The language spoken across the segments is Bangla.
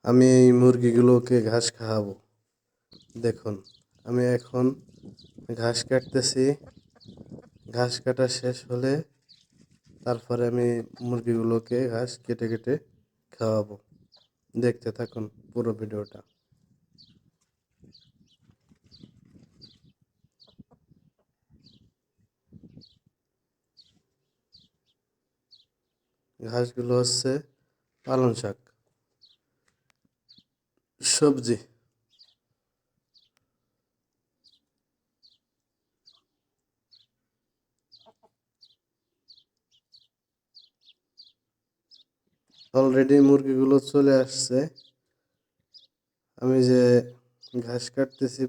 আমি এই মুরগিগুলোকে ঘাস খাওয়াবো। দেখুন, আমি এখন ঘাস কাটতেছি। ঘাস কাটা শেষ হলে তারপরে আমি মুরগিগুলোকে ঘাস কেটে কেটে খাওয়াবো। দেখতে থাকুন পুরো ভিডিওটা। ঘাসগুলো হচ্ছে পালং শাক, সবজি। অলরেডি মুরগিগুলো চলে আসছে। আমি যে ঘাস কাটতেছি,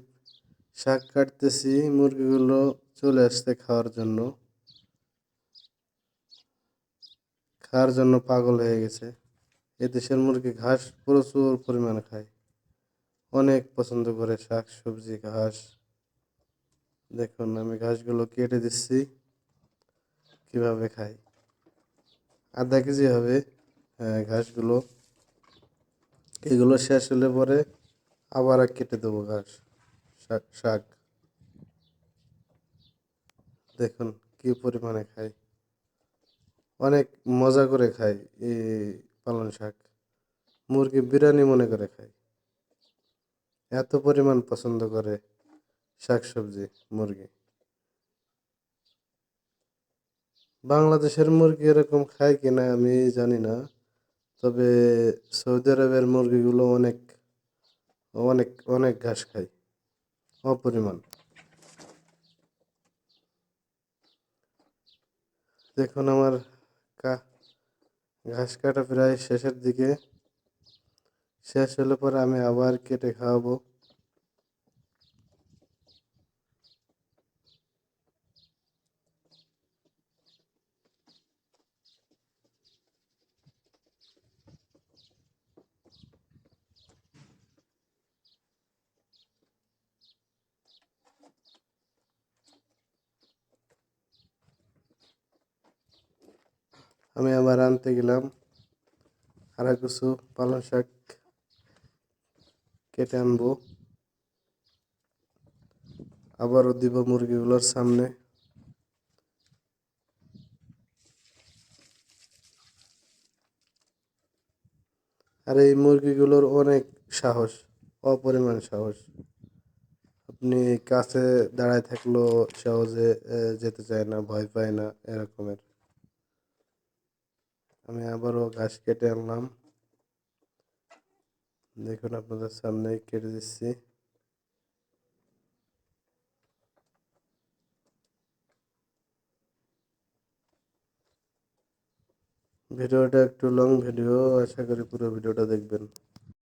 শাক কাটতেছি, মুরগিগুলো চলে আসছে খাওয়ার জন্য পাগল হয়ে গেছে। এদেশের মুরগি ঘাস প্রচুর পরিমাণে খায়, অনেক পছন্দ করে শাক সবজি ঘাস। দেখুন আমি ঘাসগুলো কেটে দিচ্ছি কিভাবে খাই। আধা কেজি হবে ঘাসগুলো। এগুলো শেষ হলে পরে আবার কেটে দেবো ঘাস, শাক। দেখুন কি পরিমাণে খাই, অনেক মজা করে খাই এই পালং শাক। মুরগি বিরিয়ানি মনে করে খাই, এত পরিমাণ পছন্দ করে শাক সবজি মুরগি। বাংলাদেশের মুরগি এরকম খায় কিনা আমি জানি না, তবে সৌদি আরবের মুরগিগুলো অনেক অনেক অনেক ঘাস খায়, অপরিমাণ। দেখুন আমার ঘাস কাটা প্রায় শেষের দিকে। শেষ হলে পরে আমি আবার কেটে খাওয়াবো। আমি আবার আনতে গেলাম আর কিছু পালং শাক কেটে আনবো, আবারও দিব মুরগিগুলোর সামনে। আর এই মুরগিগুলোর অনেক সাহস, অপরিমাণ সাহস। আপনি কাছে দাঁড়ায় থাকলেও সহজে যেতে চায় না, ভয় পায় না, এরকমের। আমি আবারও ঘাস কেটে আনলাম, দেখুন আপনাদের সামনে কেটে দিচ্ছি। ভিডিওটা একটু লং ভিডিও, আশা করি পুরো ভিডিওটা দেখবেন।